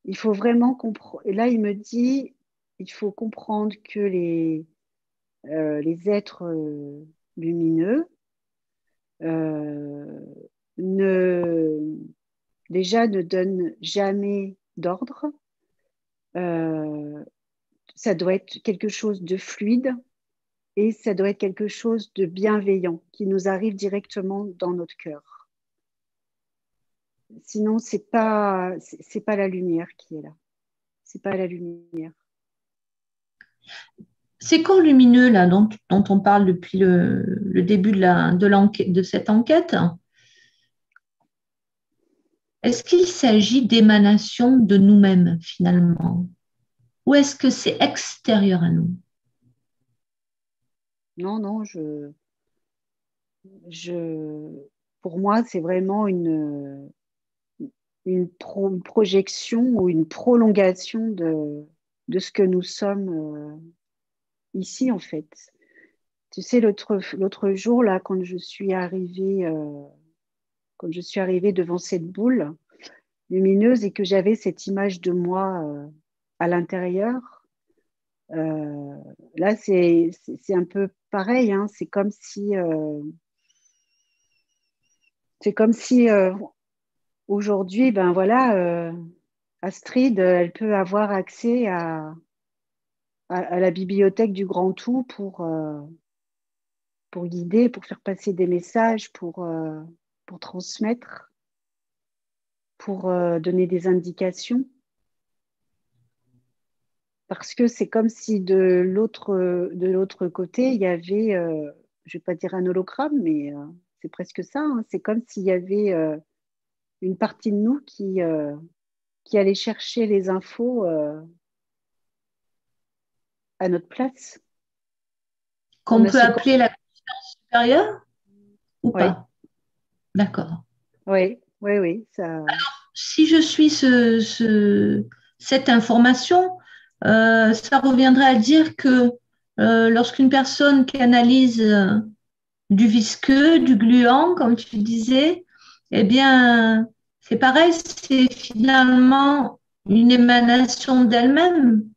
Il faut vraiment comprendre. Et là, il me dit, il faut comprendre que les êtres lumineux euh, ne, déjà ne donnent jamais d'ordre. Euh, Ça doit être quelque chose de fluide et ça doit être quelque chose de bienveillant qui nous arrive directement dans notre cœur. Sinon, c'est pas la lumière qui est là. C'est pas la lumière. Ces corps lumineux là dont on parle depuis le début de cette enquête, est-ce qu'il s'agit d'émanations de nous-mêmes finalement? Ou est-ce que c'est extérieur à nous? Non, non, pour moi, c'est vraiment une projection ou une prolongation de ce que nous sommes ici, en fait. Tu sais, l'autre jour, là, quand je suis arrivée devant cette boule lumineuse et que j'avais cette image de moi à l'intérieur, euh, là, c'est un peu pareil, hein. C'est comme si aujourd'hui, ben voilà, Astrid, elle peut avoir accès à la bibliothèque du Grand Tout pour guider, pour faire passer des messages, pour transmettre, pour donner des indications. Parce que c'est comme si de l'autre côté, il y avait, je ne vais pas dire un hologramme, mais c'est presque ça, hein. C'est comme s'il y avait une partie de nous qui allait chercher les infos à notre place. On Qu'on a peut ce appeler la supérieure ou Oui, pas? D'accord. oui, oui, oui, ça. Si je suis cette information, ça reviendrait à dire que lorsqu'une personne canalise du visqueux, du gluant, comme tu disais, eh bien, c'est pareil, c'est finalement une émanation d'elle-même.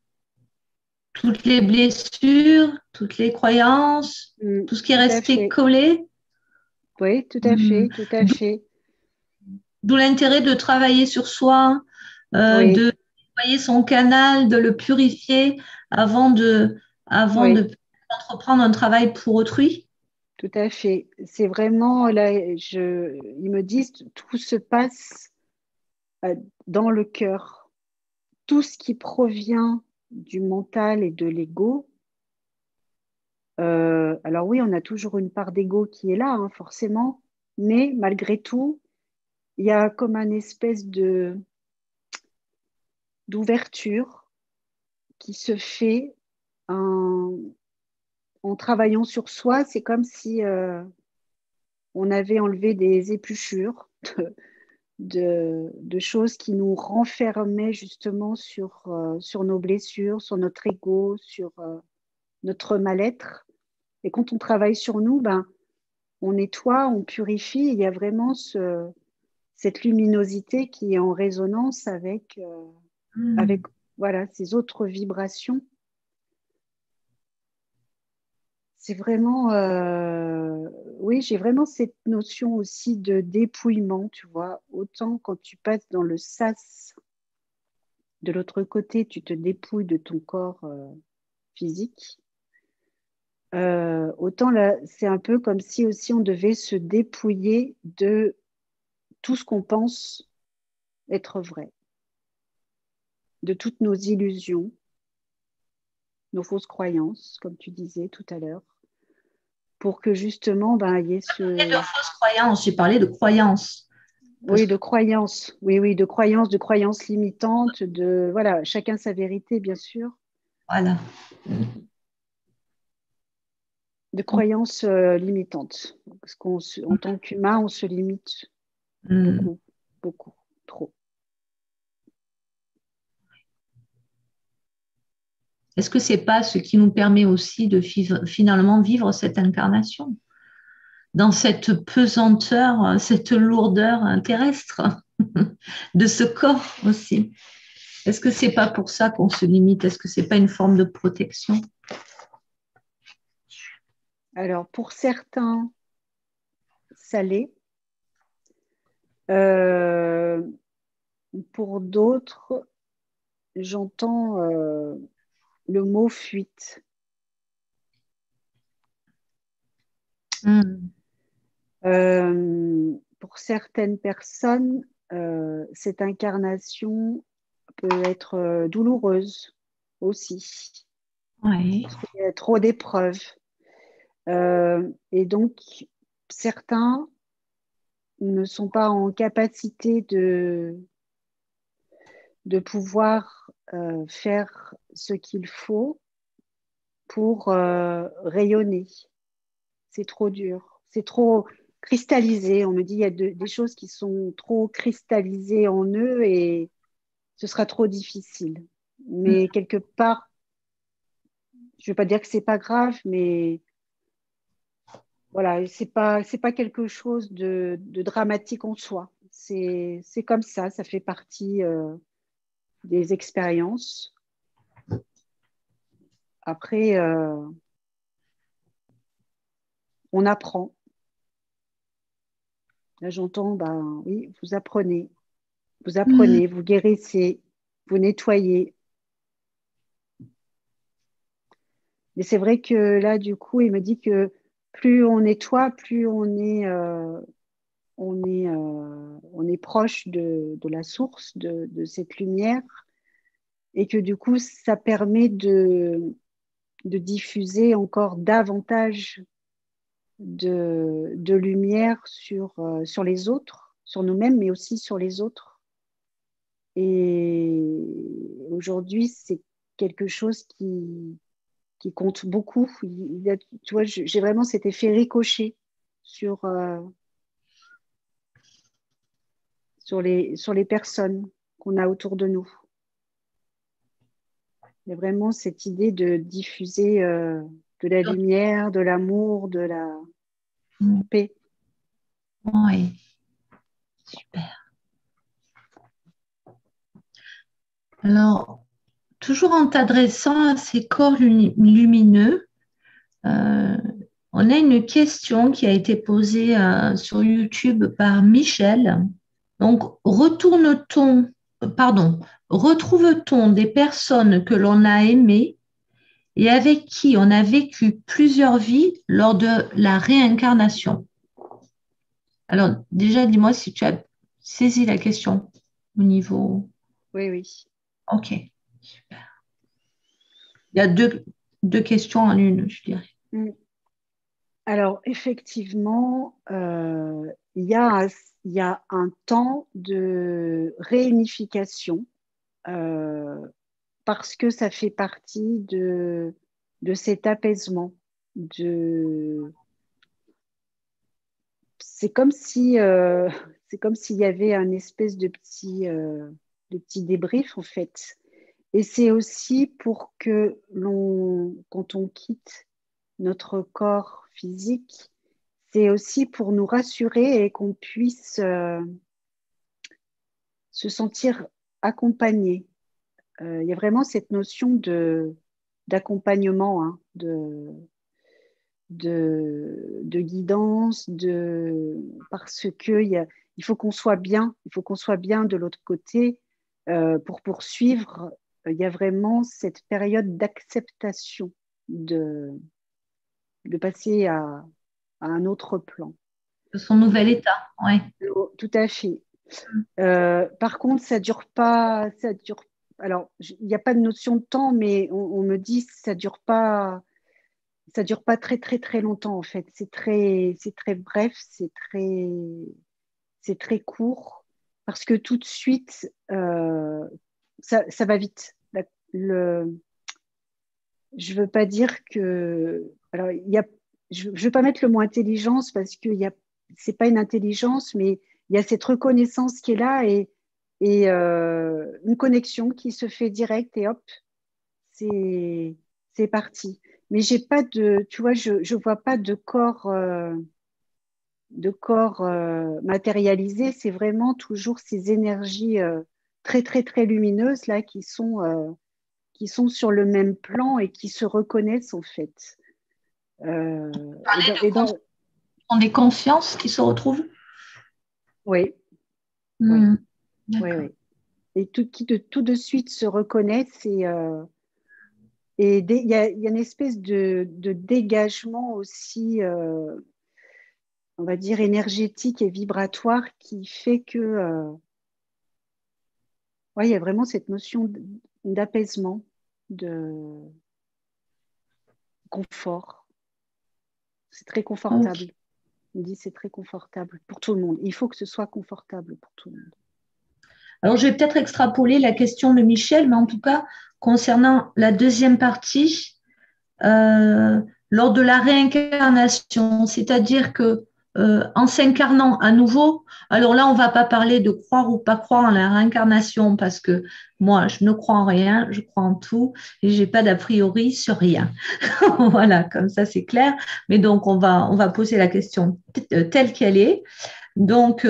Toutes les blessures, toutes les croyances, tout ce qui est Tout à resté fait. collé. Oui, tout à Hmm. fait, tout à fait. D'où l'intérêt de travailler sur soi, Oui, de nettoyer son canal, de le purifier avant avant oui, de entreprendre un travail pour autrui. tout à fait. C'est vraiment là, ils me disent tout se passe euh, dans le cœur. Tout ce qui provient du mental et de l'ego. Alors oui, on a toujours une part d'ego qui est là, hein, forcément, mais malgré tout, il y a comme un espèce de d'ouverture qui se fait en, en travaillant sur soi. C'est comme si on avait enlevé des épluchures de choses qui nous renfermaient justement sur nos blessures, sur notre ego, sur notre mal-être. Et quand on travaille sur nous, ben, on nettoie, on purifie. Il y a vraiment cette luminosité qui est en résonance avec Hmm. voilà, ces autres vibrations. C'est vraiment, oui, j'ai vraiment cette notion aussi de dépouillement, tu vois. Autant quand tu passes dans le sas, de l'autre côté, tu te dépouilles de ton corps physique. Autant là, c'est un peu comme si aussi on devait se dépouiller de tout ce qu'on pense être vrai, de toutes nos illusions, nos fausses croyances, comme tu disais tout à l'heure, pour que justement, ben, il y ait Et de fausses croyances, j'ai parlé de croyances. Parce oui, que, de croyances, oui, de croyances limitantes, de, voilà, chacun sa vérité, bien sûr, voilà. de croyances limitantes. Parce en tant qu'humain, on se limite Mm. beaucoup, beaucoup, trop. Est-ce que c'est pas ce qui nous permet aussi de finalement vivre cette incarnation dans cette pesanteur, cette lourdeur terrestre de ce corps aussi? Est-ce que c'est pas pour ça qu'on se limite? Est-ce que c'est pas une forme de protection? Alors, pour certains, ça l'est. Euh, pour d'autres, j'entends le mot fuite. Mm. Pour certaines personnes, cette incarnation peut être douloureuse aussi, Ouais. parce qu'il y a trop d'épreuves. Et donc, certains ne sont pas en capacité de pouvoir faire ce qu'il faut pour rayonner. C'est trop dur, c'est trop cristallisé. On me dit il y a des choses qui sont trop cristallisées en eux et ce sera trop difficile. Mm. Mais quelque part, je ne veux pas dire que c'est pas grave, mais voilà, c'est pas quelque chose de dramatique en soi. C'est comme ça fait partie des expériences. Après, on apprend. Là, j'entends, ben oui, vous Mm. apprenez, vous guérissez, vous nettoyez. Mais c'est vrai que là, du coup, il me dit que plus on nettoie, plus on est proche de la source de cette lumière et que du coup, ça permet de diffuser encore davantage de lumière sur les autres, sur nous-mêmes, mais aussi sur les autres. Et aujourd'hui, c'est quelque chose qui compte beaucoup. Tu vois, j'ai vraiment cet effet ricochet sur, sur les personnes qu'on a autour de nous. Il y a vraiment cette idée de diffuser de la lumière, de l'amour, de la Mm. paix. Ouais, super. Alors, toujours en t'adressant à ces corps lumineux, euh, on a une question qui a été posée sur YouTube par Michel. Donc, retrouve-t-on des personnes que l'on a aimées et avec qui on a vécu plusieurs vies lors de la réincarnation? Alors, déjà, dis-moi si tu as saisi la question au niveau. Oui, oui. OK. Il y a deux questions en une, je dirais. Mm. Alors, effectivement, il y a un temps de réunification euh, parce que ça fait partie de cet apaisement. De... C'est comme si, c'est comme s'il y avait un espèce de petit débrief, en fait. Et c'est aussi pour que quand on quitte notre corps physique, c'est aussi pour nous rassurer et qu'on puisse se sentir accompagné. Il y a vraiment cette notion d'accompagnement, hein, de guidance, parce il faut qu'on soit bien, il faut qu'on soit bien de l'autre côté pour poursuivre. Il y a vraiment cette période d'acceptation de passer à un autre plan. De son nouvel état, oui. Tout à fait. Par contre, ça dure pas, ça dure. Alors, il n'y a pas de notion de temps, mais on me dit que ça dure pas très très très longtemps en fait. C'est très bref, c'est très court parce que tout de suite, ça va vite. Le, je veux pas dire que, alors je veux pas mettre le mot intelligence parce que c'est pas une intelligence, mais il y a cette reconnaissance qui est là et une connexion qui se fait direct et hop, c'est c'est parti. Mais j'ai pas de, tu vois, je vois pas de corps matérialisé. C'est vraiment toujours ces énergies très très très lumineuses là qui sont sur le même plan et qui se reconnaissent en fait. Parler de construction des consciences qui se retrouvent. Oui, oui, Hmm, oui, d'accord. oui. Et tout de suite se reconnaissent et il y a une espèce de dégagement aussi, on va dire, énergétique et vibratoire qui fait que, ouais, il y a vraiment cette notion d'apaisement, de confort. C'est très Ok. confortable. On me dit c'est très confortable pour tout le monde. Il faut que ce soit confortable pour tout le monde. Alors, je vais peut-être extrapoler la question de Michel, mais en tout cas, concernant la deuxième partie, euh, lors de la réincarnation, c'est-à-dire que en s'incarnant à nouveau, alors là, on ne va pas parler de croire ou pas croire en la réincarnation, parce que moi, je ne crois en rien, je crois en tout, et j'ai pas d'a priori sur rien. Voilà, comme ça, c'est clair. Mais donc, on va poser la question telle qu'elle est. Donc,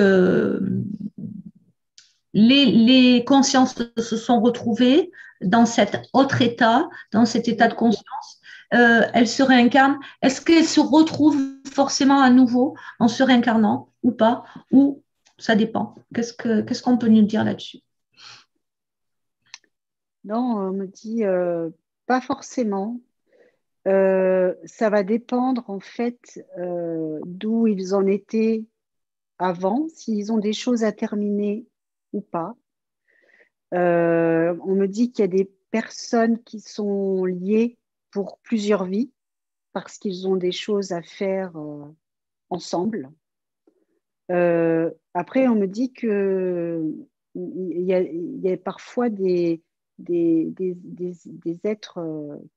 les consciences se sont retrouvées dans cet autre état, dans cet état de Mm. conscience. Elles se réincarnent. Est-ce qu'elles se retrouvent forcément à nouveau en se réincarnant ou pas? Ou ça dépend. Qu'est-ce qu'on peut nous dire là-dessus? Non, on me dit pas forcément. Ça va dépendre en fait d'où ils en étaient avant, s'ils ont des choses à terminer ou pas. On me dit qu'il y a des personnes qui sont liées pour plusieurs vies parce qu'ils ont des choses à faire ensemble. Après, on me dit que il y a parfois des êtres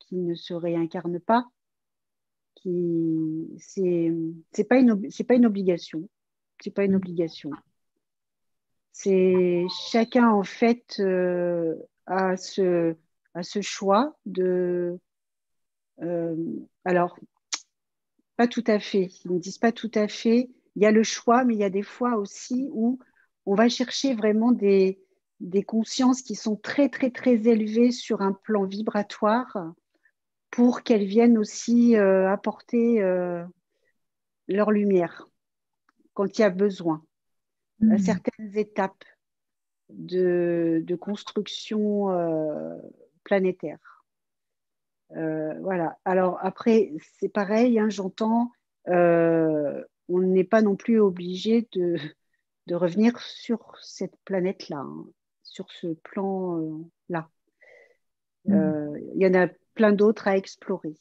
qui ne se réincarnent pas, qui c'est pas une obligation, c'est pas une obligation. C'est chacun en fait a ce choix de euh, alors pas tout à fait. Ils me disent pas tout à fait. Il y a le choix, mais il y a des fois aussi où on va chercher vraiment des consciences qui sont très, très, très élevées sur un plan vibratoire pour qu'elles viennent aussi apporter leur lumière quand il y a besoin, à Hmm. certaines étapes de construction planétaire. Voilà. Alors après, c'est pareil, hein, j'entends, on n'est pas non plus obligé de revenir sur cette planète-là, hein, sur ce plan-là. Il y en a plein d'autres à explorer,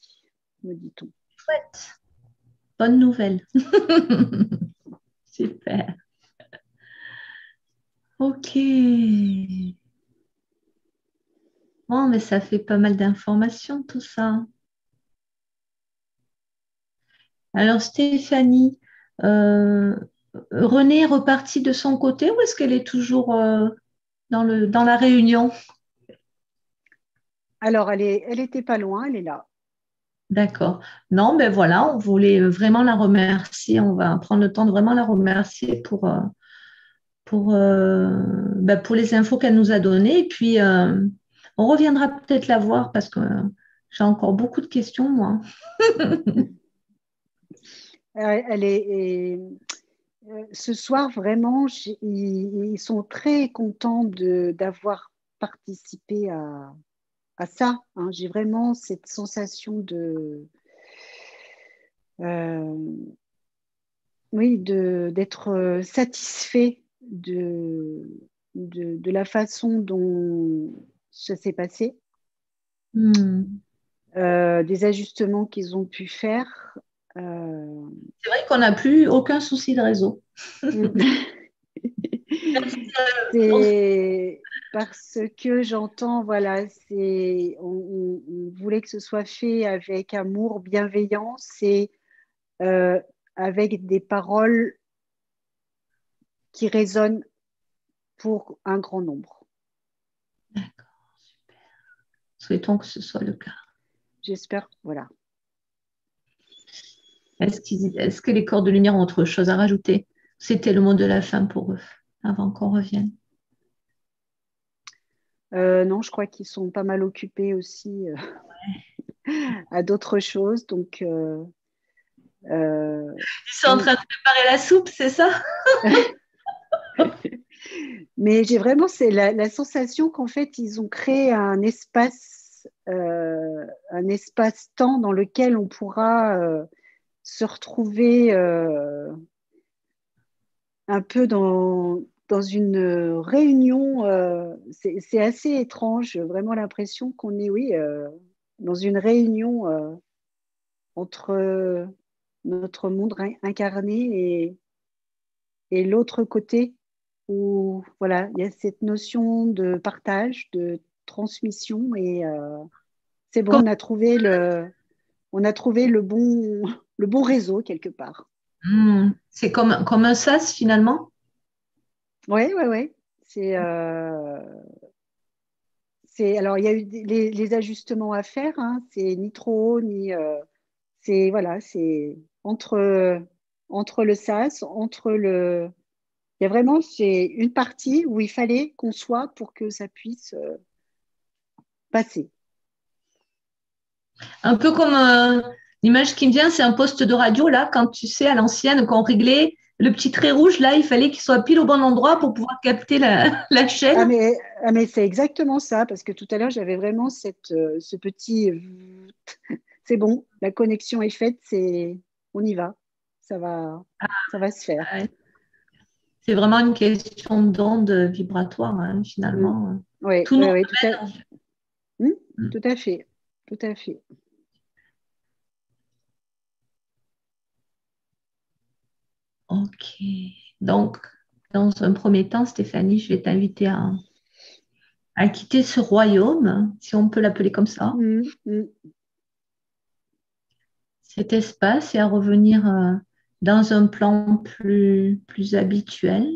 me dit-on. Chouette. Bonne nouvelle. Super. Ok. Bon, mais ça fait pas mal d'informations, tout ça. Alors, Stéphanie, euh, Renée est repartie de son côté ou est-ce qu'elle est toujours dans la réunion? Alors, elle était pas loin, elle est là. D'accord. Non, ben voilà, on voulait vraiment la remercier. On va prendre le temps de vraiment la remercier pour les infos qu'elle nous a données. Et puis, on reviendra peut-être la voir parce que j'ai encore beaucoup de questions, moi. Ce soir, vraiment, ils sont très contents d'avoir participé à ça, hein. J'ai vraiment cette sensation euh, oui, d'être satisfait de la façon dont ça s'est passé, Hmm. des ajustements qu'ils ont pu faire. Euh, C'est vrai qu'on n'a plus aucun souci de réseau. C'est parce que j'entends, voilà, on voulait que ce soit fait avec amour, bienveillance et euh, avec des paroles qui résonnent pour un grand nombre. D'accord, super. Souhaitons que ce soit le cas. J'espère, voilà. Est-ce que les corps de lumière ont autre chose à rajouter? C'était le mot de la fin pour eux, avant qu'on revienne. Non, je crois qu'ils sont pas mal occupés aussi à d'autres choses. Donc, Ils sont en oui. train de préparer la soupe, c'est ça? Mais j'ai vraiment c'est la sensation qu'en fait, ils ont créé un espace-temps dans lequel on pourra se retrouver un peu dans une réunion. C'est assez étrange, j'ai vraiment l'impression qu'on est, oui, dans une réunion entre notre monde incarné et l'autre côté où voilà, il y a cette notion de partage, de transmission et c'est bon, Comme, on a trouvé le bon réseau quelque part. c'est comme un sas finalement. Ouais, ouais, ouais. Alors il y a eu les ajustements à faire, hein. C'est ni trop haut ni c'est voilà, c'est entre le sas, il y a vraiment c'est une partie où il fallait qu'on soit pour que ça puisse passer. Un peu comme l'image qui me vient, c'est un poste de radio, là, quand tu sais, à l'ancienne, quand on réglait le petit trait rouge, là, il fallait qu'il soit pile au bon endroit pour pouvoir capter la Ah chaîne. mais, ah mais c'est exactement ça, parce que tout à l'heure, j'avais vraiment ce petit... C'est bon, la connexion est faite, on y va, ça va se faire. Ouais. C'est vraiment une question d'onde vibratoire, hein, Mm. finalement. Oui, Tout nous oui, oui, ramène. Mm, tout à fait, tout à fait. Ok. Donc, dans un premier temps, Stéphanie, je vais t'inviter à quitter ce royaume, si on peut l'appeler comme ça, Mm, mm. cet espace, et à revenir dans un plan plus habituel,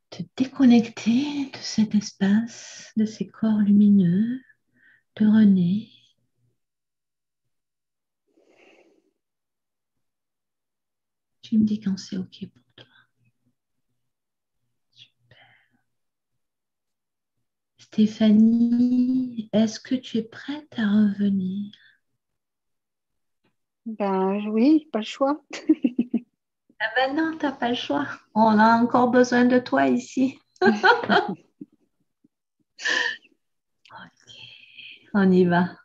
te déconnecter de cet espace, de ces corps lumineux, de René. Tu me dis quand c'est OK pour toi. Stéphanie, est-ce que tu es prête à revenir? Ben oui, pas le choix. Ah ben non, t'as pas le choix. On a encore besoin de toi ici. OK, on y va.